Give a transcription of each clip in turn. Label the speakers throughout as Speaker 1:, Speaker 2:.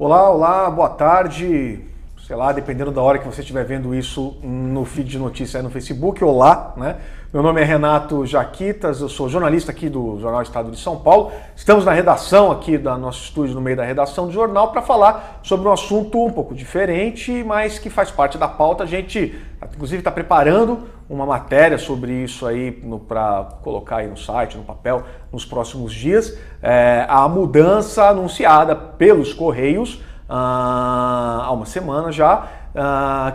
Speaker 1: Olá, olá, boa tarde. Sei lá, dependendo da hora que você estiver vendo isso no feed de notícias aí no Facebook, olá, né? Meu nome é Renato Jaquitas, eu sou jornalista aqui do Jornal Estado de São Paulo. Estamos na redação aqui do nosso estúdio, no meio da redação do jornal, para falar sobre um assunto um pouco diferente, mas que faz parte da pauta. A gente, inclusive, está preparando uma matéria sobre isso aí para colocar aí no site, no papel, nos próximos dias. A mudança anunciada pelos Correios há uma semana já,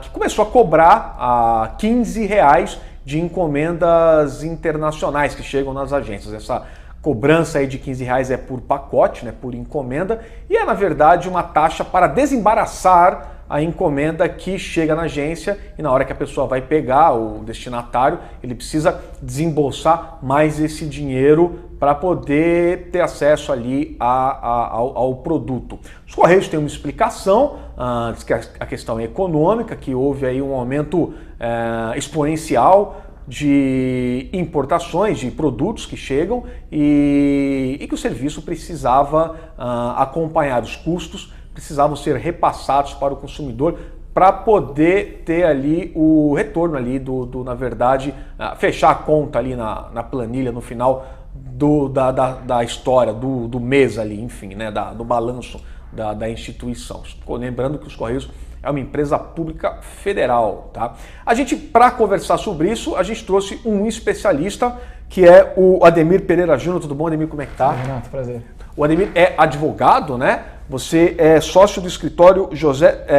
Speaker 1: que começou a cobrar R$15 de encomendas internacionais que chegam nas agências. Essa cobrança aí de R$15 é por pacote, né, por encomenda, e é na verdade uma taxa para desembaraçar a encomenda que chega na agência, e na hora que a pessoa vai pegar, o destinatário, ele precisa desembolsar mais esse dinheiro para poder ter acesso ali ao produto. Os Correios têm uma explicação, diz que a questão é econômica, que houve aí um aumento exponencial de importações de produtos que chegam e que o serviço precisava acompanhar os custos, precisavam ser repassados para o consumidor para poder ter ali o retorno ali na verdade, fechar a conta ali na planilha no final da história, do mês ali, enfim, né, do balanço da instituição. Lembrando que os Correios é uma empresa pública federal, tá? A gente, para conversar sobre isso, a gente trouxe um especialista, que é o Ademir Pereira Júnior. Tudo bom, Ademir? Como é que tá?
Speaker 2: Renato, prazer.
Speaker 1: O Ademir é advogado, né? Você é sócio do escritório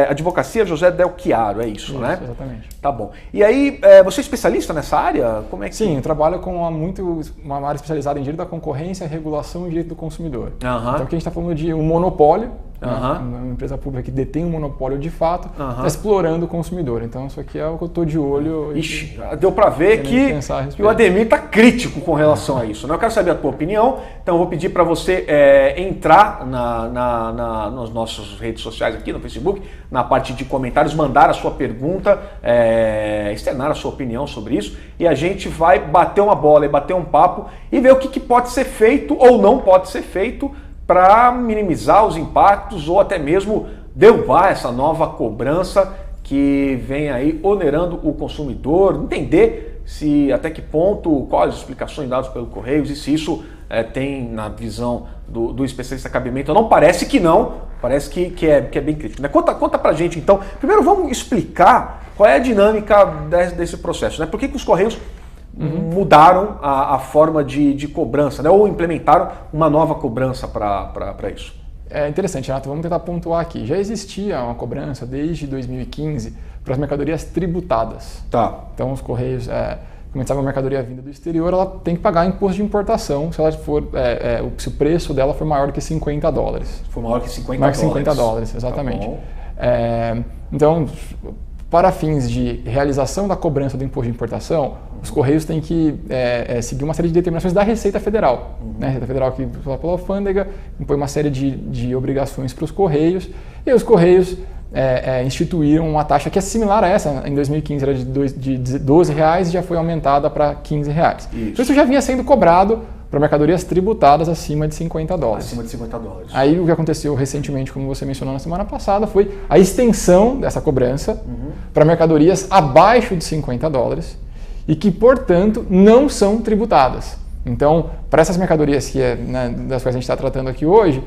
Speaker 1: Advocacia José Del Chiaro, é isso, né?
Speaker 2: Exatamente.
Speaker 1: Tá bom. E aí, você é especialista nessa área? Como é que...
Speaker 2: Sim, eu trabalho com uma área especializada em direito da concorrência, regulação e direito do consumidor. Então aqui a gente está falando de um monopólio, uma empresa pública que detém um monopólio de fato, está explorando o consumidor. Então isso aqui é o que eu estou de olho. Ixi,
Speaker 1: deu para ver que o Ademir está crítico com relação a isso, né? Eu quero saber a tua opinião, então eu vou pedir para você entrar nas nossas redes sociais aqui, no Facebook, na parte de comentários, mandar a sua pergunta, externar a sua opinião sobre isso, e a gente vai bater uma bola e bater um papo e ver o que pode ser feito ou não pode ser feito para minimizar os impactos ou até mesmo derrubar essa nova cobrança que vem aí onerando o consumidor, entender se até que ponto, quais as explicações dadas pelo Correios e se isso tem, na visão do especialista, cabimento. Não parece que não, parece que é bem crítico, né? Conta pra gente então. Primeiro vamos explicar qual é a dinâmica desse processo, né? Por que os Correios mudaram a forma de cobrança, né? Ou implementaram uma nova cobrança para isso?
Speaker 2: É interessante, Renato, vamos tentar pontuar aqui. Já existia uma cobrança desde 2015 para as mercadorias tributadas.
Speaker 1: Tá.
Speaker 2: Então os Correios, como a gente sabe, uma mercadoria vinda do exterior, ela tem que pagar imposto de importação se ela for, se o preço dela for maior que $50.
Speaker 1: For maior que $50?
Speaker 2: Maior que $50, exatamente. Tá, então, para fins de realização da cobrança do imposto de importação, os Correios têm que seguir uma série de determinações da Receita Federal. Né? A Receita Federal, que pela alfândega, impõe uma série de obrigações para os Correios, e os Correios instituíram uma taxa que é similar a essa. Em 2015 era de R$12 e já foi aumentada para R$15. Então isso já vinha sendo cobrado para mercadorias tributadas acima de $50.
Speaker 1: Acima de $50.
Speaker 2: Aí o que aconteceu recentemente, como você mencionou na semana passada, foi a extensão dessa cobrança para mercadorias abaixo de $50 e que, portanto, não são tributadas. Então, para essas mercadorias das quais a gente está tratando aqui hoje,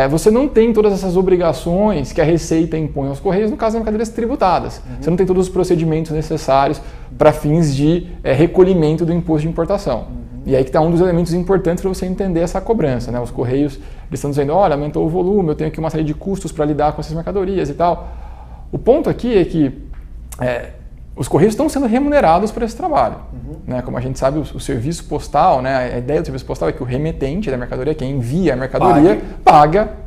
Speaker 2: você não tem todas essas obrigações que a Receita impõe aos Correios no caso das mercadorias tributadas. Você não tem todos os procedimentos necessários para fins de recolhimento do imposto de importação. E aí que está um dos elementos importantes para você entender essa cobrança, né? Os Correios estão dizendo, olha, aumentou o volume, eu tenho aqui uma série de custos para lidar com essas mercadorias e tal. O ponto aqui é que os Correios estão sendo remunerados por esse trabalho. Né? Como a gente sabe, o serviço postal, né? A ideia do serviço postal é que o remetente da mercadoria, quem envia a mercadoria, paga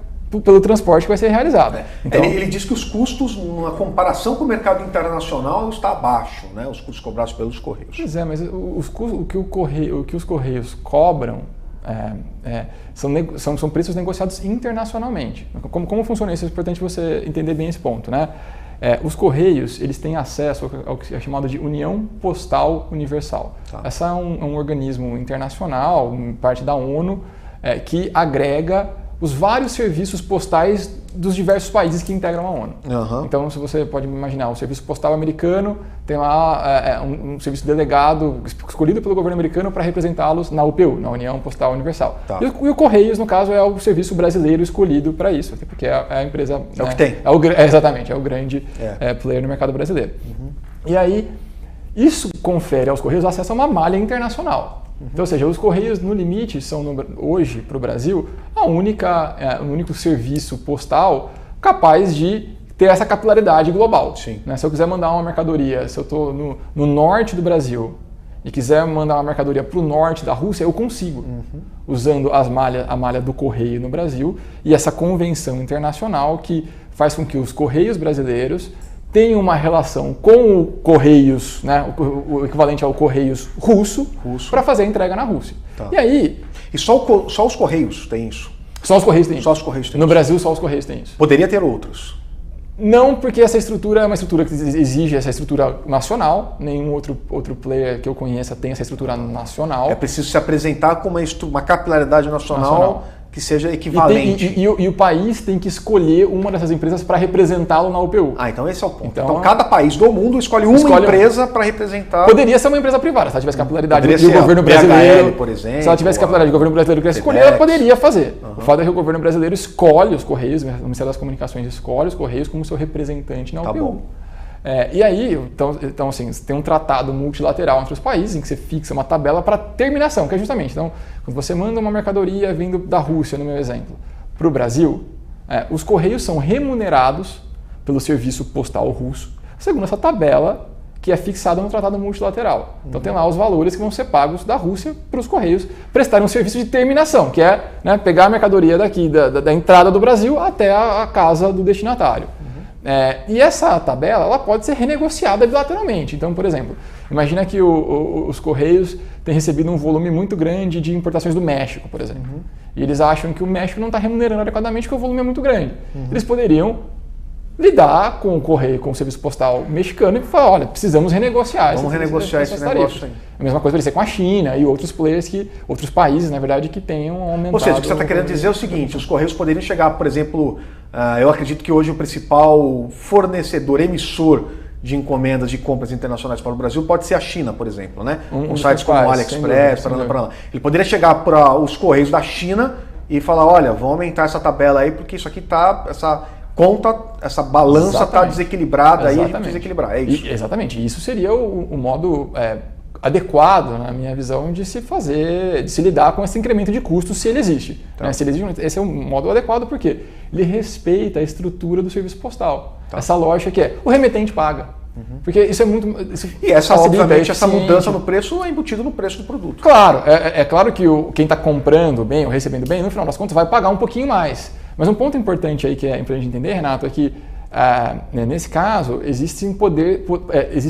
Speaker 2: pelo transporte que vai ser realizado.
Speaker 1: Então, ele diz que os custos, na comparação com o mercado internacional, está abaixo, né? Os custos cobrados pelos Correios.
Speaker 2: Pois é, mas o que os Correios cobram são preços negociados internacionalmente. Como funciona isso? É importante você entender bem esse ponto, né? Os Correios, eles têm acesso ao que é chamado de União Postal Universal. Tá. Essa é um organismo internacional, parte da ONU, que agrega os vários serviços postais dos diversos países que integram a ONU.
Speaker 1: Uhum.
Speaker 2: Então, se você pode imaginar, o serviço postal americano tem lá um serviço delegado escolhido pelo governo americano para representá-los na UPU, na União Postal Universal.
Speaker 1: Tá.
Speaker 2: E o Correios, no caso, é o serviço brasileiro escolhido para isso, até porque é a empresa...
Speaker 1: É o que tem.
Speaker 2: Exatamente, é o grande player no mercado brasileiro. Uhum. E aí, isso confere aos Correios acesso a uma malha internacional. Então, ou seja, os Correios, no limite, são hoje, para o Brasil, o único serviço postal capaz de ter essa capilaridade global.
Speaker 1: Sim.
Speaker 2: Né? Se eu quiser mandar uma mercadoria, se eu estou no norte do Brasil e quiser mandar uma mercadoria para o norte da Rússia, eu consigo, usando a malha do Correio no Brasil e essa convenção internacional que faz com que os Correios brasileiros tem uma relação com o Correios, né, o equivalente ao Correios russo. Para fazer a entrega na Rússia.
Speaker 1: Tá.
Speaker 2: E aí...
Speaker 1: E só os Correios têm isso?
Speaker 2: Só os Correios têm isso.
Speaker 1: Só os Correios têm
Speaker 2: No
Speaker 1: isso.
Speaker 2: Brasil, só os Correios têm isso.
Speaker 1: Poderia ter outros?
Speaker 2: Não, porque essa estrutura é uma estrutura que exige essa estrutura nacional. Nenhum outro player que eu conheça tem essa estrutura nacional.
Speaker 1: É preciso se apresentar com uma capilaridade nacional que seja equivalente.
Speaker 2: E o país tem que escolher uma dessas empresas para representá-lo na UPU.
Speaker 1: Então esse é o ponto. Então cada país do mundo escolhe uma empresa para representar...
Speaker 2: Poderia ser uma empresa privada, se ela tivesse capilaridade
Speaker 1: do
Speaker 2: governo brasileiro.
Speaker 1: por exemplo,
Speaker 2: se ela tivesse capilaridade do governo brasileiro que escolher, ela poderia fazer. O fato é que o governo brasileiro escolhe os Correios, o Ministério das Comunicações escolhe os Correios como seu representante na UPU. Tá bom. E aí, então assim, tem um tratado multilateral entre os países em que você fixa uma tabela para terminação, que é justamente, então, quando você manda uma mercadoria vindo da Rússia, no meu exemplo, para o Brasil, os Correios são remunerados pelo serviço postal russo, segundo essa tabela que é fixada no tratado multilateral. Então tem lá os valores que vão ser pagos da Rússia para os Correios prestarem um serviço de terminação, que é, né, pegar a mercadoria daqui, da entrada do Brasil até a casa do destinatário. E essa tabela ela pode ser renegociada bilateralmente. Então, por exemplo, imagina que os Correios têm recebido um volume muito grande de importações do México, por exemplo. E eles acham que o México não está remunerando adequadamente porque o volume é muito grande. Eles poderiam lidar com o Correio, com o serviço postal mexicano e falar, olha, precisamos renegociar.
Speaker 1: Vamos renegociar esse negócio aí.
Speaker 2: A mesma coisa poderia ser com a China e outros players, outros países, na verdade, que tenham aumentado...
Speaker 1: Ou seja, o que você está querendo dizer é o seguinte, os Correios poderiam chegar, por exemplo, eu acredito que hoje o principal fornecedor, emissor de encomendas de compras internacionais para o Brasil pode ser a China, por exemplo, né? Com sites como o AliExpress, para lá. Ele poderia chegar para os Correios da China e falar, olha, vamos aumentar essa tabela aí, porque isso aqui está... essa balança está desequilibrada, aí a gente precisa equilibrar, é isso.
Speaker 2: Exatamente, isso seria o modo adequado, na minha visão, de se lidar com esse incremento de custos, se ele existe.
Speaker 1: Tá.
Speaker 2: Né? Se ele existe, esse é o modo adequado, porque ele respeita a estrutura do serviço postal. Tá. Essa lógica que o remetente paga. Porque isso é muito...
Speaker 1: obviamente, essa mudança no preço é embutida no preço do produto.
Speaker 2: Claro, é claro que quem está comprando bem ou recebendo bem, no final das contas, vai pagar um pouquinho mais. Mas um ponto importante aí que é importante entender, Renato, é que nesse caso existe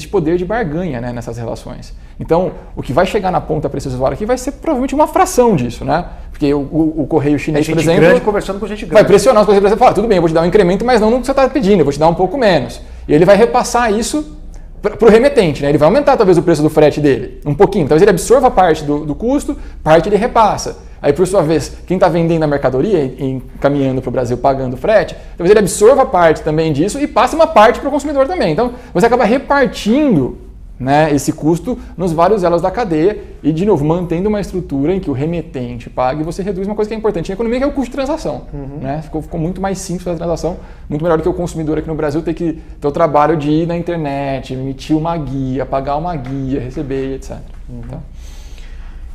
Speaker 2: poder de barganha, né, nessas relações. Então, o que vai chegar na ponta para esse usuário aqui vai ser provavelmente uma fração disso, né? Porque o correio chinês, por exemplo,
Speaker 1: grande conversando com gente grande.
Speaker 2: Vai pressionar os correios e falar, tudo bem, eu vou te dar um incremento, mas não no que você está pedindo, eu vou te dar um pouco menos. E ele vai repassar isso para o remetente, né? Ele vai aumentar talvez o preço do frete dele, um pouquinho. Talvez ele absorva parte do custo, parte ele repassa. Aí, por sua vez, quem está vendendo a mercadoria e encaminhando para o Brasil pagando frete, talvez ele absorva parte também disso e passe uma parte para o consumidor também. Então, você acaba repartindo, né, esse custo nos vários elos da cadeia e, de novo, mantendo uma estrutura em que o remetente paga e você reduz uma coisa que é importante na economia, que é o custo de transação. Né? Ficou muito mais simples a transação, muito melhor do que o consumidor aqui no Brasil ter que ter o trabalho de ir na internet, emitir uma guia, pagar uma guia, receber, etc. Então,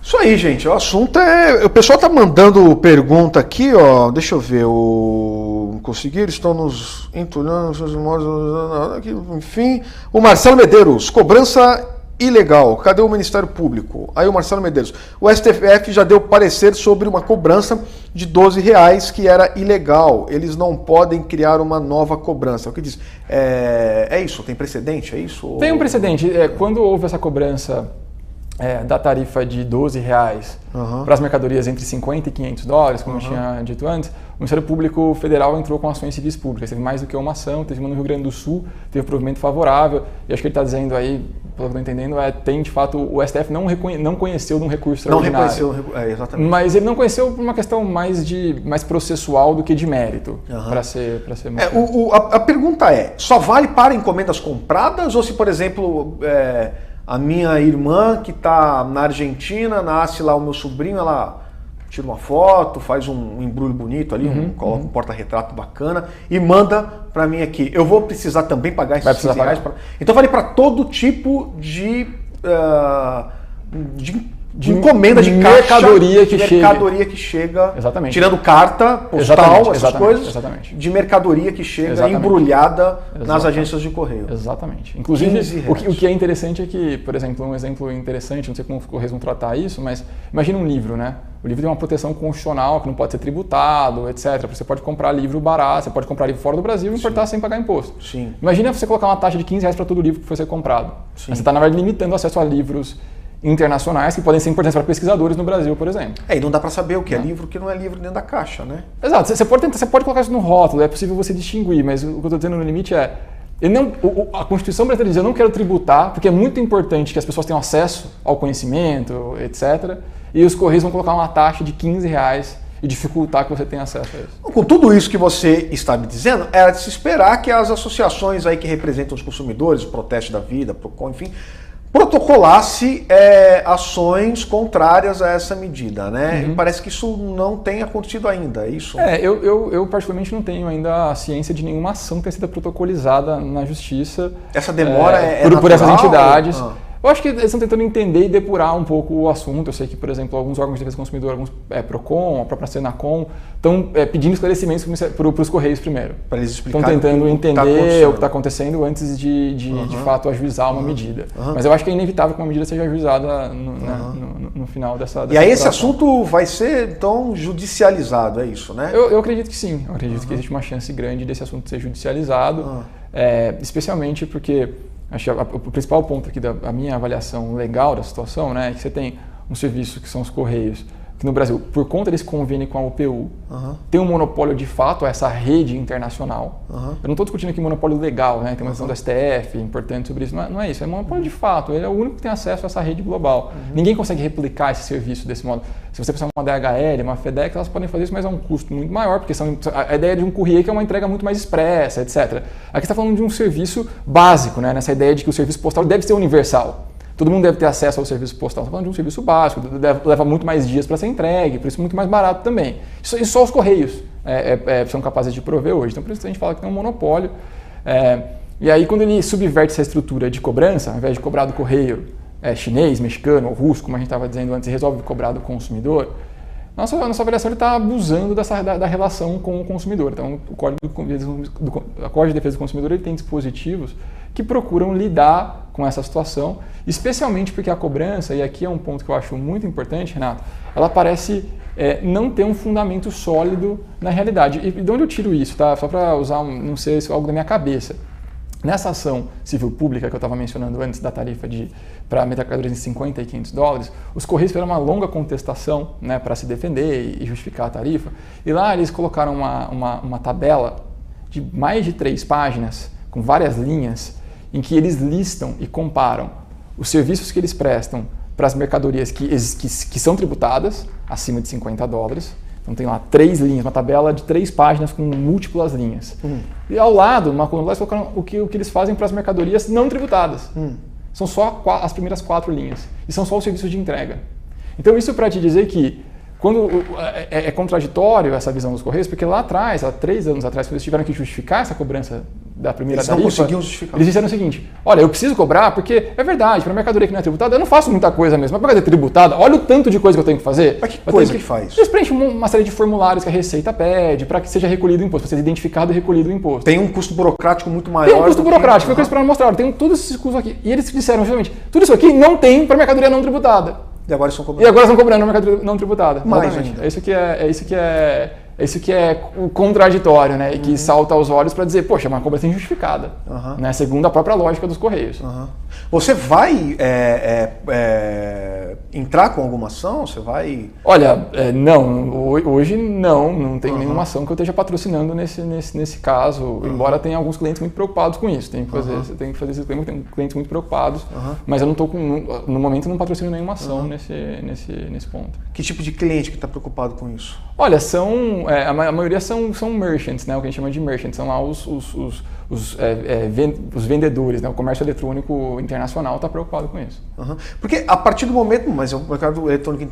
Speaker 1: isso aí, gente. O assunto é... O pessoal tá mandando pergunta aqui, ó. Deixa eu ver. Conseguiram? Estão nos entulhando. Enfim. O Marcelo Medeiros. Cobrança ilegal. Cadê o Ministério Público? Aí o Marcelo Medeiros. O STF já deu parecer sobre uma cobrança de R$12 que era ilegal. Eles não podem criar uma nova cobrança. O que diz? É isso? Tem precedente? É isso?
Speaker 2: Tem um precedente. Quando houve essa cobrança... da tarifa de R$12 para as mercadorias entre 50 e 500 dólares, como eu tinha dito antes, o Ministério Público Federal entrou com ações civis públicas. Teve mais do que uma ação, teve uma no Rio Grande do Sul, teve um provimento favorável, e acho que ele está dizendo aí, pelo que eu estou entendendo, tem de fato, o STF não conheceu de um recurso extraordinário.
Speaker 1: Não reconheceu, exatamente.
Speaker 2: Mas ele não conheceu por uma questão mais processual do que de mérito, para ser
Speaker 1: a pergunta é, só vale para encomendas compradas ou se, por exemplo, a minha irmã que está na Argentina, nasce lá o meu sobrinho, ela tira uma foto, faz um embrulho bonito ali, coloca um porta-retrato bacana e manda para mim aqui. Eu vou precisar também pagar esses R$15? Então vale para todo tipo de encomenda de
Speaker 2: mercadoria
Speaker 1: que chega,
Speaker 2: exatamente.
Speaker 1: Tirando carta, postal, essas coisas, de mercadoria que chega embrulhada nas agências de correio.
Speaker 2: Exatamente. Inclusive, o que é interessante é que, por exemplo, um exemplo interessante, não sei como os Correios vão tratar isso, mas imagina um livro, né? O livro tem uma proteção constitucional que não pode ser tributado, etc. Você pode comprar livro barato, você pode comprar livro fora do Brasil e importar sem pagar imposto.
Speaker 1: Sim.
Speaker 2: Imagina você colocar uma taxa de R$15 para todo livro que for ser comprado. Você está, na verdade, limitando o acesso a livros internacionais que podem ser importantes para pesquisadores no Brasil, por exemplo.
Speaker 1: E não dá para saber o que é livro e o que não é livro dentro da caixa, né?
Speaker 2: Exato. Você pode colocar isso no rótulo, é possível você distinguir, mas o que eu estou dizendo no limite é a Constituição brasileira diz, eu não quero tributar, porque é muito importante que as pessoas tenham acesso ao conhecimento, etc. E os Correios vão colocar uma taxa de R$15 e dificultar que você tenha acesso a isso.
Speaker 1: Com tudo isso que você está me dizendo, era de se esperar que as associações aí que representam os consumidores, o Proteste da Vida, Procon, enfim, protocolasse ações contrárias a essa medida, né? E parece que isso não tem acontecido ainda, é isso?
Speaker 2: Eu particularmente não tenho ainda a ciência de nenhuma ação que tenha sido protocolizada na Justiça.
Speaker 1: Essa demora
Speaker 2: por essas entidades. Eu acho que eles estão tentando entender e depurar um pouco o assunto. Eu sei que, por exemplo, alguns órgãos de defesa do consumidor, alguns Procon, a própria Senacom, estão pedindo esclarecimentos para os Correios primeiro.
Speaker 1: Para eles explicarem.
Speaker 2: Estão tentando entender o que está acontecendo antes de fato, ajuizar uma medida. Mas eu acho que é inevitável que uma medida seja ajuizada no final dessa
Speaker 1: E aí esse assunto vai ser, então, judicializado, é isso, né?
Speaker 2: Eu acredito que sim. Eu acredito que existe uma chance grande desse assunto ser judicializado, especialmente porque... Acho que o principal ponto aqui da minha avaliação legal da situação, né, é que você tem um serviço que são os Correios, que no Brasil, por conta desse convênio com a UPU, tem um monopólio de fato a essa rede internacional. Eu não estou discutindo aqui monopólio legal, né, tem uma decisão do STF importante sobre isso, não é isso, é monopólio de fato, ele é o único que tem acesso a essa rede global. Ninguém consegue replicar esse serviço desse modo. Se você pensar uma DHL, uma FedEx, elas podem fazer isso, mas é um custo muito maior, porque a ideia de um courier que é uma entrega muito mais expressa, etc. Aqui você está falando de um serviço básico, né, nessa ideia de que o serviço postal deve ser universal. Todo mundo deve ter acesso ao serviço postal. Estamos falando de um serviço básico, leva muito mais dias para ser entregue, por isso muito mais barato também. Isso só os Correios são capazes de prover hoje. Então, por isso a gente fala que tem um monopólio. E aí, quando ele subverte essa estrutura de cobrança, ao invés de cobrar do correio chinês, mexicano ou russo, como a gente estava dizendo antes, e resolve cobrar do consumidor, nossa avaliação está abusando da relação com o consumidor. Então, o Código de Defesa do Consumidor ele tem dispositivos que procuram lidar com essa situação, especialmente porque a cobrança, e aqui é um ponto que eu acho muito importante, Renato, ela parece não ter um fundamento sólido na realidade. E de onde eu tiro isso? Tá? Só para usar, não sei se é algo da minha cabeça. Nessa ação civil pública que eu estava mencionando antes da tarifa para mercadorias em $50 e $500, os Correios fizeram uma longa contestação, né, para se defender e justificar a tarifa. E lá eles colocaram uma tabela de mais de 3 páginas, com várias linhas, em que eles listam e comparam os serviços que eles prestam para as mercadorias que são tributadas, acima de $50. Então tem lá 3 linhas, uma tabela de 3 páginas com múltiplas linhas. E ao lado, uma coluna, eles colocaram o que eles fazem para as mercadorias não tributadas. São só as primeiras 4 linhas. E são só os serviços de entrega. Então isso para te dizer que quando é contraditório essa visão dos Correios, porque lá atrás, há 3 anos atrás, quando eles tiveram que justificar essa cobrança da primeira tarifa,
Speaker 1: não conseguiam justificar.
Speaker 2: Eles disseram o seguinte: olha, eu preciso cobrar porque é verdade, para a mercadoria que não é tributada, eu não faço muita coisa mesmo, mas para fazer tributada, olha o tanto de coisa que eu tenho que fazer.
Speaker 1: Mas que coisa que faz?
Speaker 2: Eles preenchem uma série de formulários que a Receita pede para que seja recolhido o imposto, para ser identificado e recolhido o imposto.
Speaker 1: Tem um custo burocrático muito maior.
Speaker 2: Tem um custo burocrático, foi o que eles mostraram, tem todos esses custos aqui. E eles disseram justamente, tudo isso aqui não tem para mercadoria não tributada.
Speaker 1: E agora estão
Speaker 2: cobrando a mercadoria não tributada.
Speaker 1: Mais ainda.
Speaker 2: É isso que é o contraditório, né? E que salta aos olhos para dizer, poxa, é uma cobrança injustificada, né? Segundo a própria lógica dos Correios.
Speaker 1: Você vai entrar com alguma ação? Você vai...
Speaker 2: Olha, não, hoje não tem nenhuma ação que eu esteja patrocinando nesse caso, embora tenha alguns clientes muito preocupados com isso. Tem que fazer esse disclaimer, tem clientes muito preocupados, mas eu não estou no momento não patrocino nenhuma ação nesse ponto.
Speaker 1: Que tipo de cliente que está preocupado com isso?
Speaker 2: Olha, a maioria são merchants, né, o que a gente chama de merchants, são lá os vendedores, né, o comércio eletrônico internacional está preocupado com isso.
Speaker 1: Porque a partir do momento, mas o mercado eletrônico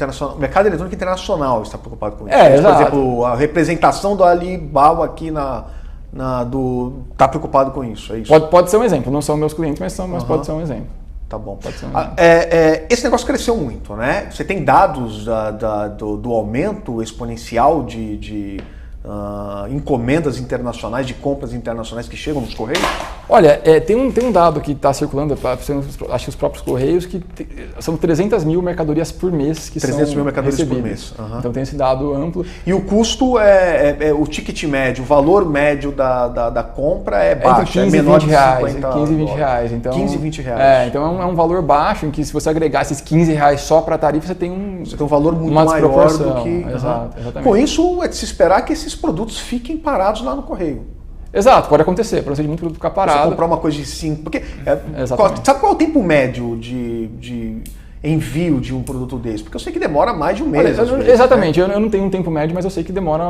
Speaker 1: internacional está preocupado com isso.
Speaker 2: Exato.
Speaker 1: Por exemplo, a representação do Alibaba aqui está preocupado com isso, é isso?
Speaker 2: Pode ser um exemplo, não são meus clientes, mas pode ser um exemplo.
Speaker 1: Tá bom.
Speaker 2: Pode ser um
Speaker 1: esse negócio cresceu muito, né? Você tem dados do aumento exponencial de encomendas internacionais, de compras internacionais que chegam nos Correios?
Speaker 2: Olha, tem um dado que está circulando, acho que os próprios Correios, que são 300 mil mercadorias por mês que
Speaker 1: 300
Speaker 2: são
Speaker 1: mil mercadorias
Speaker 2: recebidas.
Speaker 1: por mês.
Speaker 2: Então tem esse dado amplo.
Speaker 1: E o custo é o ticket médio, o valor médio da compra é baixo,
Speaker 2: entre 15
Speaker 1: é menor de
Speaker 2: reais,
Speaker 1: 50
Speaker 2: 15 e 20 reais. Então,
Speaker 1: 15 e 20 reais.
Speaker 2: Então é um valor baixo, em que se você agregar esses 15 reais só para a tarifa, você tem um
Speaker 1: valor muito maior do que...
Speaker 2: Exatamente.
Speaker 1: Com isso, é de se esperar que esses produtos fiquem parados lá no Correio.
Speaker 2: Exato, pode acontecer, procedimento produto ficar parado.
Speaker 1: Você comprar uma coisa de 5, porque sabe qual é o tempo médio de envio de um produto desse? Porque eu sei que demora mais de um mês.
Speaker 2: Exatamente, né? Eu não tenho um tempo médio, mas eu sei que demora,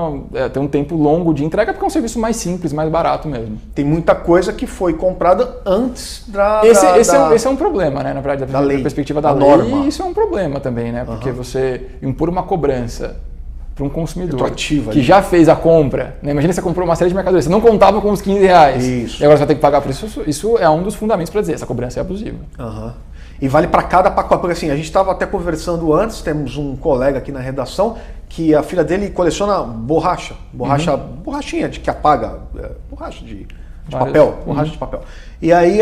Speaker 2: tem um tempo longo de entrega, porque é um serviço mais simples, mais barato mesmo.
Speaker 1: Tem muita coisa que foi comprada antes
Speaker 2: Esse é um problema, né? Na verdade, da perspectiva da lei,
Speaker 1: norma.
Speaker 2: E isso é um problema também, né? Porque você impor uma cobrança para um consumidor que já fez a compra, né? Imagina você comprou uma série de mercadorias, você não contava com os 15 reais.
Speaker 1: Isso.
Speaker 2: E agora você vai ter que pagar por isso. Isso é um dos fundamentos para dizer, essa cobrança é abusiva.
Speaker 1: E vale para cada pacote, porque assim, a gente estava até conversando antes, temos um colega aqui na redação que a filha dele coleciona borrachinha de que apaga, borracha de papel, borracha de papel. E aí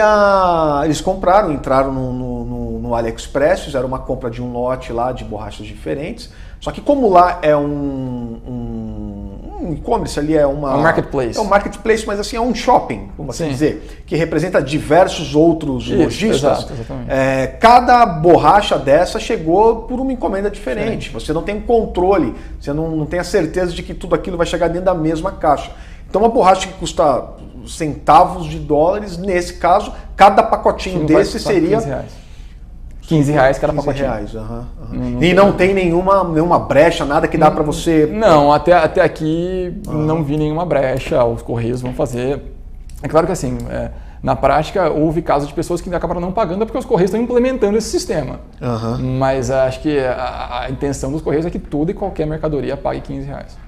Speaker 1: eles entraram no AliExpress, fizeram uma compra de um lote lá de borrachas diferentes. Só que como lá é um e-commerce, ali é um
Speaker 2: marketplace.
Speaker 1: É um marketplace, mas assim, é um shopping, como assim dizer, que representa diversos outros lojistas.
Speaker 2: Exatamente.
Speaker 1: Cada borracha dessa chegou por uma encomenda diferente. Você não tem controle, você não tem a certeza de que tudo aquilo vai chegar dentro da mesma caixa. Então uma borracha que custa centavos de dólares, nesse caso, cada pacotinho desse seria...
Speaker 2: 15 reais. 15 reais cada pacotinho.
Speaker 1: E não tem nenhuma brecha, nada que dá para você...
Speaker 2: Não, até aqui não vi nenhuma brecha, os Correios vão fazer. É claro que assim, na prática houve casos de pessoas que acabaram não pagando porque os Correios estão implementando esse sistema. Mas acho que a intenção dos Correios é que toda e qualquer mercadoria pague 15 reais.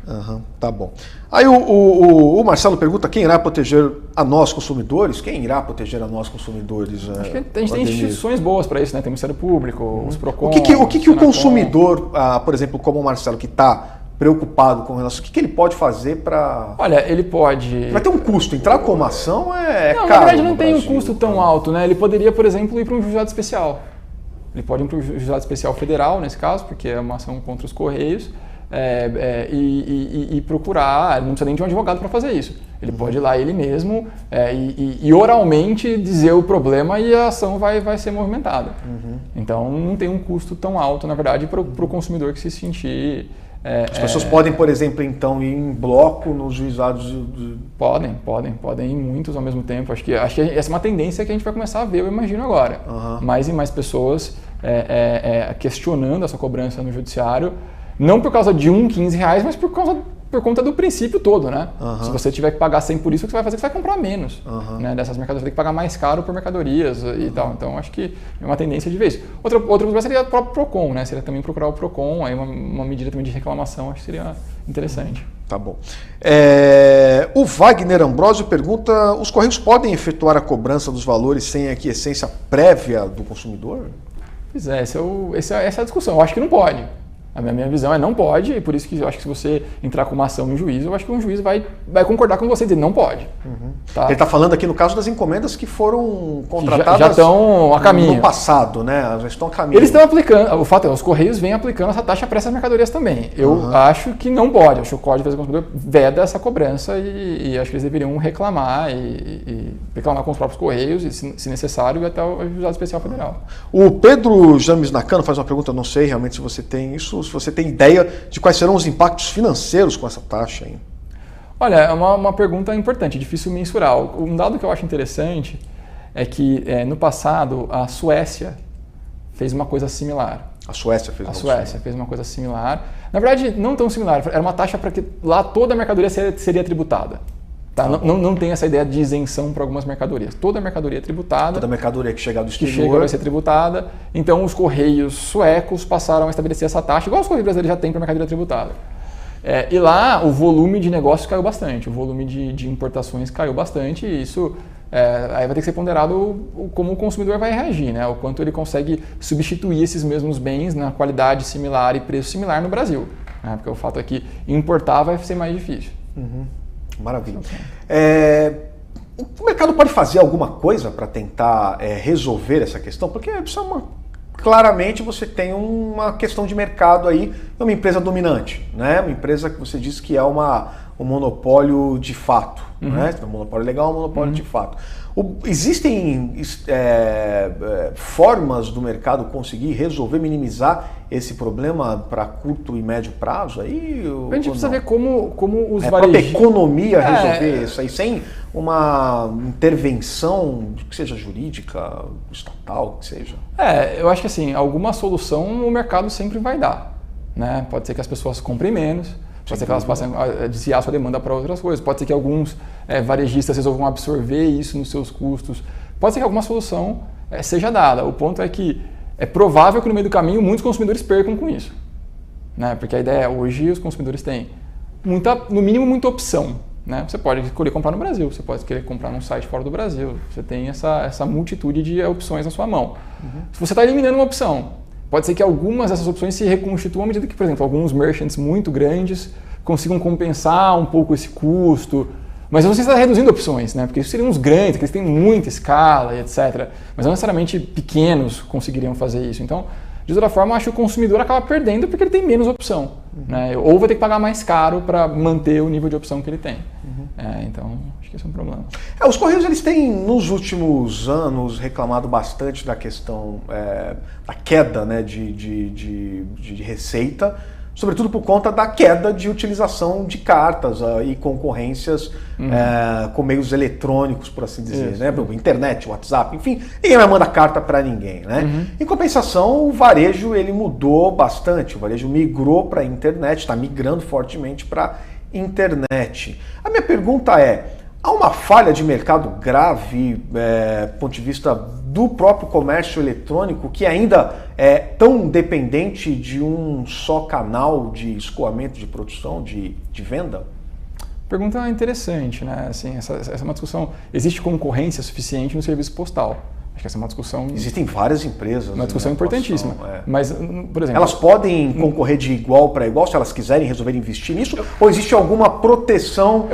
Speaker 1: Tá bom. Aí o Marcelo pergunta quem irá proteger a nós consumidores? Quem irá proteger a nós consumidores?
Speaker 2: Acho que a gente tem instituições boas para isso, né? Tem o Ministério Público, os PROCON...
Speaker 1: O que o consumidor, por exemplo, como o Marcelo, que está preocupado com relação... O que ele pode fazer para...
Speaker 2: Olha, ele pode...
Speaker 1: Vai ter um custo. Entrar com uma ação caro.
Speaker 2: Na verdade não tem um custo tão alto, né? Ele poderia, por exemplo, ir para um juizado especial. Ele pode ir para um juizado especial federal, nesse caso, porque é uma ação contra os Correios, e procurar, não precisa nem de um advogado para fazer isso. Ele pode ir lá ele mesmo e oralmente dizer o problema e a ação vai ser movimentada. Então não tem um custo tão alto, na verdade, para o consumidor que se sentir...
Speaker 1: As pessoas podem, por exemplo, então ir em bloco nos juizados?
Speaker 2: Podem ir muitos ao mesmo tempo. Acho que essa é uma tendência que a gente vai começar a ver, eu imagino agora. Mais e mais pessoas questionando essa cobrança no judiciário, não por causa de 15 reais, mas por conta do princípio todo, né? Se você tiver que pagar 100 por isso, o que você vai fazer é que você vai comprar menos. Né? Dessas mercadorias, você tem que pagar mais caro por mercadorias e tal. Então, acho que é uma tendência de ver isso. Outro problema seria o próprio PROCON, né? Seria também procurar o PROCON, aí uma medida também de reclamação, acho que seria interessante.
Speaker 1: Tá bom. O Wagner Ambrosio pergunta, os Correios podem efetuar a cobrança dos valores sem a quiescência prévia do consumidor?
Speaker 2: Pois essa é a discussão. Eu acho que não pode. A minha visão é não pode, e por isso que eu acho que se você entrar com uma ação em juízo, eu acho que um juiz vai concordar com você e dizer não pode. Tá?
Speaker 1: Ele está falando aqui no caso das encomendas que foram contratadas
Speaker 2: já estão a caminho.
Speaker 1: No passado, né? Já estão a caminho.
Speaker 2: Eles estão aplicando, o fato é, os Correios vêm aplicando essa taxa para essas mercadorias também. Eu acho que não pode, acho que o Código de Defesa do Consumidor veda essa cobrança e acho que eles deveriam reclamar e reclamar com os próprios Correios e, se necessário, até o Juizado Especial Federal.
Speaker 1: O Pedro James Nakano faz uma pergunta, eu não sei realmente se você tem isso, se você tem ideia de quais serão os impactos financeiros com essa taxa, hein?
Speaker 2: Olha, é uma pergunta importante, difícil mensurar. Um dado que eu acho interessante é que no passado a Suécia fez uma coisa similar.
Speaker 1: A Suécia fez
Speaker 2: uma coisa similar. Na verdade, não tão similar, era uma taxa para que lá toda a mercadoria seria tributada. Tá? Não tem essa ideia de isenção para algumas mercadorias. Toda mercadoria é tributada.
Speaker 1: Toda mercadoria que chegar do exterior.
Speaker 2: Que chega vai ser tributada. Então, os Correios suecos passaram a estabelecer essa taxa, igual os Correios brasileiros já têm para mercadoria tributada. E lá, o volume de negócios caiu bastante. O volume de importações caiu bastante. E isso aí vai ter que ser ponderado como o consumidor vai reagir, né? O quanto ele consegue substituir esses mesmos bens na qualidade similar e preço similar no Brasil. Né? Porque o fato é que importar vai ser mais difícil.
Speaker 1: Maravilha. O mercado pode fazer alguma coisa para tentar resolver essa questão? Porque claramente você tem uma questão de mercado aí, uma empresa dominante, né? Uma empresa que você disse que é um monopólio de fato, né? Um monopólio legal, um monopólio de fato. Existem formas do mercado conseguir resolver, minimizar esse problema para curto e médio prazo? Aí,
Speaker 2: a gente precisa ver como os varejistas...
Speaker 1: A própria economia resolver isso aí, sem uma intervenção que seja jurídica, estatal, que seja.
Speaker 2: Eu acho que assim, alguma solução o mercado sempre vai dar. Né? Pode ser que as pessoas comprem menos, pode ser que elas passem a desviar sua demanda para outras coisas. Pode ser que alguns varejistas resolvam absorver isso nos seus custos. Pode ser que alguma solução seja dada. O ponto é que é provável que no meio do caminho muitos consumidores percam com isso. Né? Porque a ideia é, hoje os consumidores têm, no mínimo, muita opção. Né? Você pode escolher comprar no Brasil, você pode querer comprar num site fora do Brasil. Você tem essa multitude de opções na sua mão. Se você está eliminando uma opção, pode ser que algumas dessas opções se reconstituam à medida que, por exemplo, alguns merchants muito grandes consigam compensar um pouco esse custo. Mas você está reduzindo opções, né? Porque isso seriam uns grandes, que eles têm muita escala e etc. Mas não necessariamente pequenos conseguiriam fazer isso. Então, de toda forma, acho que o consumidor acaba perdendo porque ele tem menos opção. Né? Ou vai ter que pagar mais caro para manter o nível de opção que ele tem. Então, acho que esse é um problema.
Speaker 1: Os Correios eles têm, nos últimos anos, reclamado bastante da questão da queda, né, de receita, sobretudo por conta da queda de utilização de cartas e concorrências com meios eletrônicos, por assim dizer, né? Internet, WhatsApp, enfim, ninguém vai mandar carta para ninguém, né? Em compensação, o varejo ele mudou bastante, o varejo migrou para a internet, está migrando fortemente para a internet. A minha pergunta é, há uma falha de mercado grave, do ponto de vista do próprio comércio eletrônico, que ainda é tão dependente de um só canal de escoamento de produção, de venda?
Speaker 2: Pergunta interessante, né? Assim, essa é uma discussão. Existe concorrência suficiente no serviço postal? Acho que essa é uma discussão...
Speaker 1: Existem várias empresas.
Speaker 2: Uma discussão importantíssima. Mas, por exemplo...
Speaker 1: Elas podem concorrer de igual para igual se elas quiserem resolver investir nisso? Ou existe alguma proteção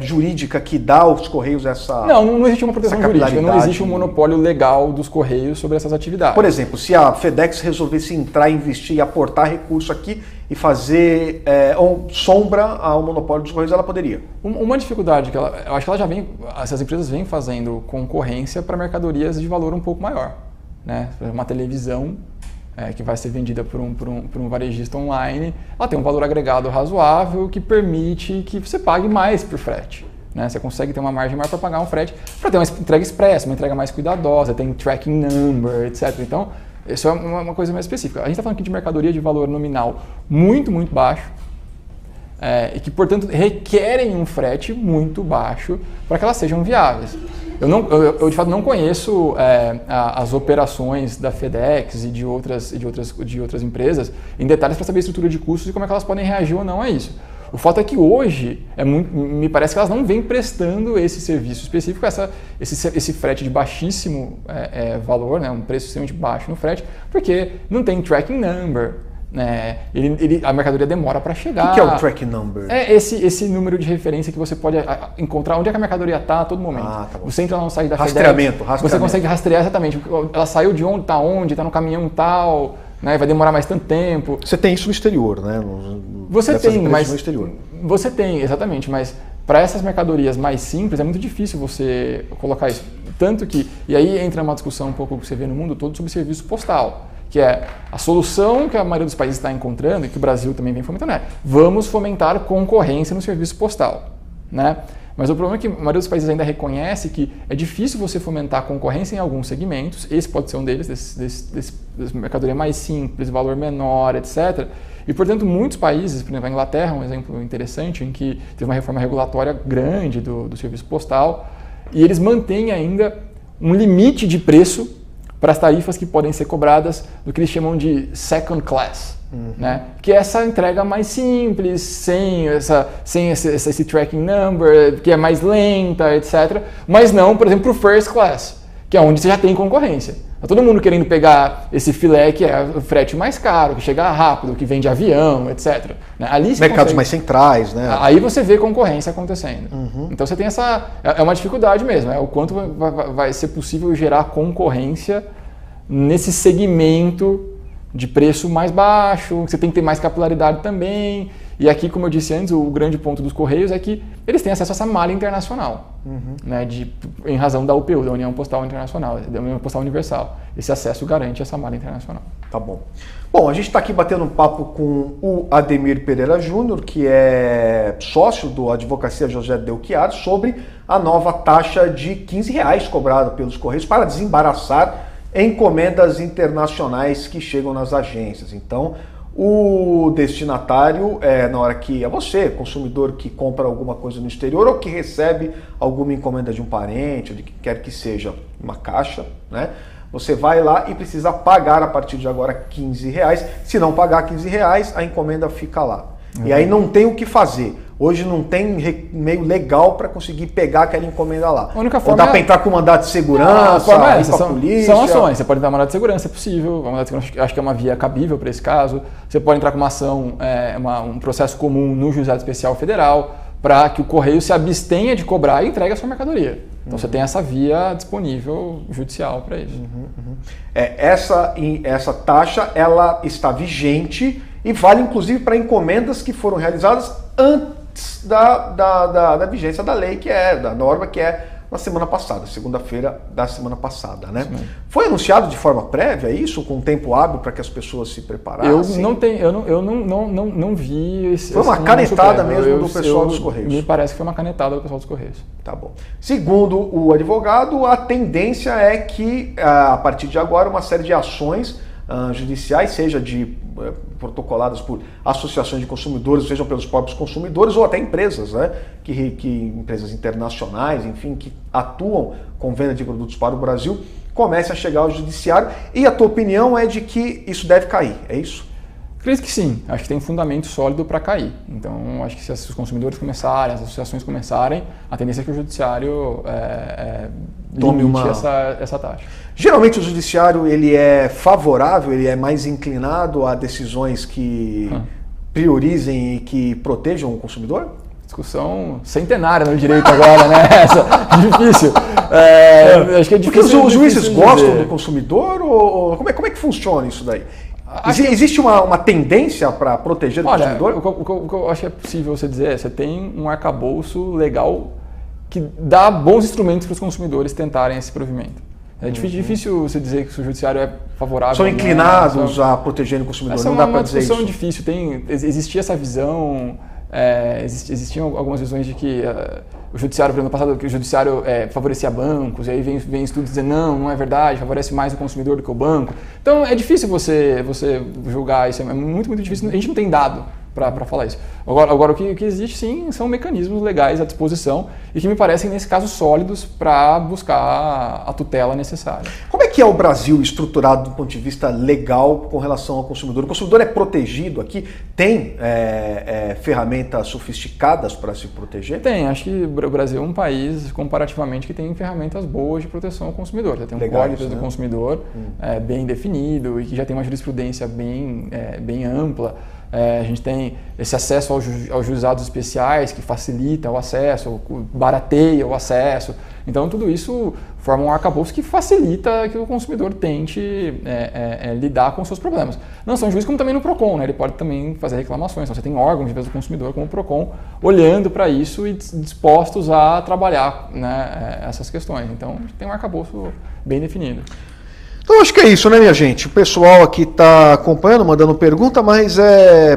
Speaker 1: jurídica que dá aos Correios essa...
Speaker 2: Não existe uma proteção jurídica. Não existe um monopólio legal dos Correios sobre essas atividades.
Speaker 1: Por exemplo, se a FedEx resolvesse entrar, investir e aportar recurso aqui e fazer sombra ao monopólio dos Correios, ela poderia?
Speaker 2: Uma dificuldade que eu acho que essas empresas vêm fazendo concorrência para mercadorias de valor um pouco maior. Né? Uma televisão que vai ser vendida por um varejista online, ela tem um valor agregado razoável que permite que você pague mais por frete. Né? Você consegue ter uma margem maior para pagar um frete, para ter uma entrega expressa, uma entrega mais cuidadosa, tem tracking number, etc. Então, isso é uma coisa mais específica. A gente está falando aqui de mercadoria de valor nominal muito, muito baixo e que, portanto, requerem um frete muito baixo para que elas sejam viáveis. Eu de fato, não conheço as operações da FedEx e de outras empresas em detalhes para saber a estrutura de custos e como é que elas podem reagir ou não a isso. O fato é que hoje, me parece que elas não vêm prestando esse serviço específico, esse frete de baixíssimo valor, né, um preço extremamente baixo no frete, porque não tem tracking number, A mercadoria demora para chegar.
Speaker 1: O que é o tracking number?
Speaker 2: É esse número de referência que você pode encontrar onde é que a mercadoria está a todo momento.
Speaker 1: Tá bom.
Speaker 2: Você entra lá no site da
Speaker 1: Rastreamento.
Speaker 2: Você consegue rastrear exatamente. Ela saiu de onde, está no caminhão tal, né? Vai demorar mais tanto tempo.
Speaker 1: Você tem isso no exterior, né?
Speaker 2: Você tem, mas
Speaker 1: no exterior.
Speaker 2: Você tem, exatamente, mas para essas mercadorias mais simples é muito difícil você colocar isso. Tanto que, e aí entra uma discussão um pouco que você vê no mundo todo sobre serviço postal, que é a solução que a maioria dos países está encontrando e que o Brasil também vem fomentando vamos fomentar concorrência no serviço postal, né? Mas o problema é que a maioria dos países ainda reconhece que é difícil você fomentar concorrência em alguns segmentos, esse pode ser um deles, desse mercadoria mais simples, valor menor, etc. E, portanto, muitos países, por exemplo, a Inglaterra é um exemplo interessante, em que teve uma reforma regulatória grande do serviço postal, e eles mantêm ainda um limite de preço para as tarifas que podem ser cobradas do que eles chamam de second class, né? Que é essa entrega mais simples, sem esse tracking number, que é mais lenta, etc. Mas não, por exemplo, para o first class, que é onde você já tem concorrência. Está todo mundo querendo pegar esse filé que é o frete mais caro, que chega rápido, que vem de avião, etc. Né? Ali você
Speaker 1: mercados mais centrais, né?
Speaker 2: Aí você vê concorrência acontecendo. Então você tem essa... É uma dificuldade mesmo, o quanto vai ser possível gerar concorrência nesse segmento de preço mais baixo, você tem que ter mais capilaridade também. E aqui, como eu disse antes, o grande ponto dos Correios é que eles têm acesso a essa malha internacional, né, em razão da UPU, da União Postal Internacional, da União Postal Universal. Esse acesso garante essa malha internacional.
Speaker 1: Tá bom. Bom, a gente está aqui batendo um papo com o Ademir Pereira Júnior, que é sócio do Advocacia José Delchiar, sobre a nova taxa de R$15 cobrada pelos Correios para desembaraçar encomendas internacionais que chegam nas agências. Então, o destinatário, na hora que é você, consumidor que compra alguma coisa no exterior ou que recebe alguma encomenda de um parente, ou de que quer que seja, uma caixa, né? Você vai lá e precisa pagar a partir de agora R$15. Se não pagar R$15, a encomenda fica lá. E aí não tem o que fazer. Hoje não tem meio legal para conseguir pegar aquela encomenda lá.
Speaker 2: A única forma
Speaker 1: ou dá para entrar com mandado de segurança, ir pra polícia.
Speaker 2: São ações. Você pode entrar com mandado de segurança, é possível. Mandado de segurança, acho que é uma via cabível para esse caso. Você pode entrar com uma ação, um processo comum no Juizado Especial Federal, para que o Correio se abstenha de cobrar e entregue a sua mercadoria. Então você tem essa via disponível judicial para isso.
Speaker 1: Essa taxa ela está vigente e vale inclusive para encomendas que foram realizadas antes da vigência da lei, da norma que é na semana passada, segunda-feira da semana passada, né? Foi anunciado de forma prévia isso, com tempo hábil para que as pessoas se preparassem?
Speaker 2: Eu não vi esse.
Speaker 1: Foi uma canetada mesmo do pessoal dos Correios.
Speaker 2: Me parece que foi uma canetada do pessoal dos Correios.
Speaker 1: Tá bom. Segundo o advogado, a tendência é que a partir de agora uma série de ações judiciais, seja protocoladas por associações de consumidores, sejam pelos próprios consumidores ou até empresas, né? Empresas internacionais, enfim, que atuam com venda de produtos para o Brasil, comece a chegar ao judiciário. E a tua opinião é de que isso deve cair, é isso?
Speaker 2: Acredito que sim, acho que tem fundamento sólido para cair. Então, acho que se os consumidores começarem, as associações começarem, a tendência é que o judiciário limite essa taxa.
Speaker 1: Geralmente o judiciário ele é favorável, ele é mais inclinado a decisões que priorizem e que protejam o consumidor?
Speaker 2: Discussão centenária no direito agora, né? Difícil. Acho que é difícil.
Speaker 1: Porque os juízes gostam do consumidor ou como é que funciona isso daí? Existe uma tendência para proteger o consumidor?
Speaker 2: O que eu acho que é possível você dizer você tem um arcabouço legal que dá bons instrumentos para os consumidores tentarem esse provimento. É difícil você dizer que o judiciário é favorável.
Speaker 1: São inclinados a proteger o consumidor, não dá para dizer isso.
Speaker 2: É uma discussão difícil. Existia essa visão, existiam algumas visões de que o judiciário, por exemplo, no passado, que o judiciário favorecia bancos, e aí vem estudos dizendo não é verdade, favorece mais o consumidor do que o banco. Então é difícil você julgar isso, é muito, muito difícil. A gente não tem dado para falar isso. Agora o que existe sim são mecanismos legais à disposição e que me parecem, nesse caso, sólidos para buscar a tutela necessária.
Speaker 1: Como é que é o Brasil estruturado do ponto de vista legal com relação ao consumidor? O consumidor é protegido aqui? Tem ferramentas sofisticadas para se proteger?
Speaker 2: Tem, acho que o Brasil é um país, comparativamente, que tem ferramentas boas de proteção ao consumidor. Já tem um código do consumidor bem definido e que já tem uma jurisprudência bem ampla. A gente tem esse acesso aos juizados especiais que facilita o acesso, barateia o acesso. Então tudo isso forma um arcabouço que facilita que o consumidor tente lidar com os seus problemas. Não só no juiz, como também no PROCON, né? Ele pode também fazer reclamações. Então você tem órgãos de defesa do consumidor como o PROCON olhando para isso e dispostos a trabalhar, né, essas questões. Então a gente tem um arcabouço bem definido.
Speaker 1: Então acho que é isso, né, minha gente? O pessoal aqui está acompanhando, mandando pergunta, mas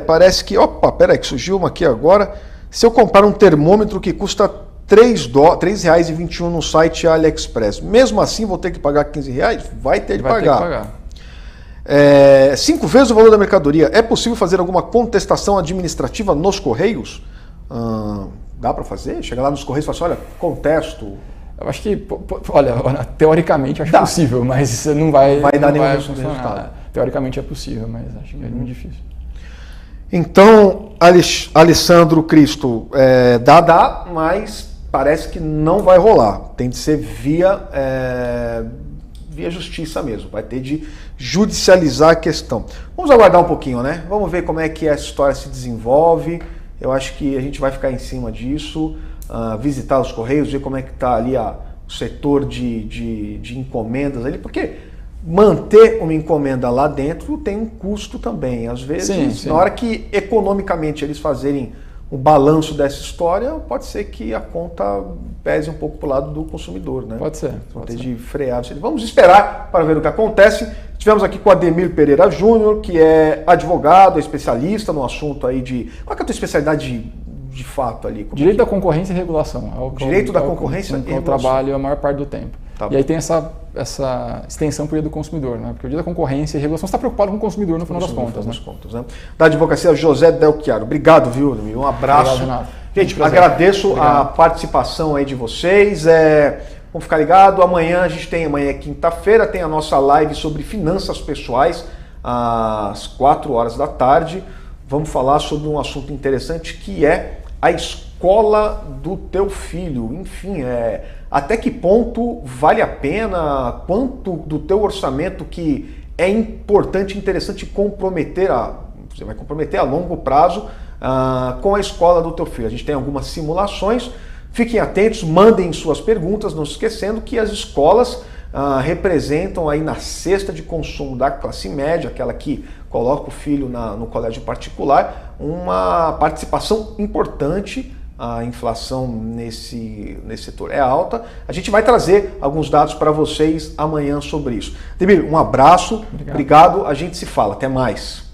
Speaker 1: parece que... Opa, peraí, que surgiu uma aqui agora. Se eu comprar um termômetro que custa R$ 3,21 no site AliExpress, mesmo assim vou ter que pagar R$15? Vai ter que pagar. 5 vezes o valor da mercadoria. É possível fazer alguma contestação administrativa nos Correios? Dá para fazer? Chega lá nos Correios e fala assim, olha, contesto...
Speaker 2: Eu acho que, olha, teoricamente acho possível, mas não vai
Speaker 1: dar nenhum
Speaker 2: resultado. Teoricamente é possível, mas acho que é muito difícil.
Speaker 1: Então, Alessandro Cristo, dá, mas parece que não vai rolar. Tem de ser via justiça mesmo. Vai ter de judicializar a questão. Vamos aguardar um pouquinho, né? Vamos ver como é que essa história se desenvolve. Eu acho que a gente vai ficar em cima disso. Visitar os Correios, ver como é que está ali o setor de encomendas ali, porque manter uma encomenda lá dentro tem um custo também. Às vezes, sim. Na hora que economicamente eles fazerem o balanço dessa história, pode ser que a conta pese um pouco para o lado do consumidor, né?
Speaker 2: Pode ser.
Speaker 1: Vão ter de frear. Vamos esperar para ver o que acontece. Estivemos aqui com o Ademir Pereira Júnior, que é advogado, é especialista no assunto aí de... Qual que é a tua especialidade de fato ali?
Speaker 2: Direito da concorrência e regulação.
Speaker 1: Direito da concorrência e regulação.
Speaker 2: Eu trabalho a maior parte do tempo.
Speaker 1: Tá
Speaker 2: e aí tem essa extensão para o direito do consumidor, né? Porque o direito da concorrência e regulação está preocupado com o consumidor no final das contas.
Speaker 1: Né? Da advocacia, José Del Chiaro. Obrigado, viu, Ademir? Um abraço.
Speaker 2: Obrigado, Renato.
Speaker 1: Gente, agradeço a participação aí de vocês. Vamos ficar ligado. Amanhã é quinta-feira, tem a nossa live sobre finanças pessoais, às 4 horas da tarde. Vamos falar sobre um assunto interessante que é a escola do teu filho. Enfim, até que ponto vale a pena, quanto do teu orçamento que é importante, interessante comprometer, você vai comprometer a longo prazo com a escola do teu filho. A gente tem algumas simulações, fiquem atentos, mandem suas perguntas, não se esquecendo que as escolas representam aí na cesta de consumo da classe média, aquela que coloca o filho no colégio particular, uma participação importante. A inflação nesse setor é alta. A gente vai trazer alguns dados para vocês amanhã sobre isso. Ademir, um abraço, obrigado, a gente se fala, até mais.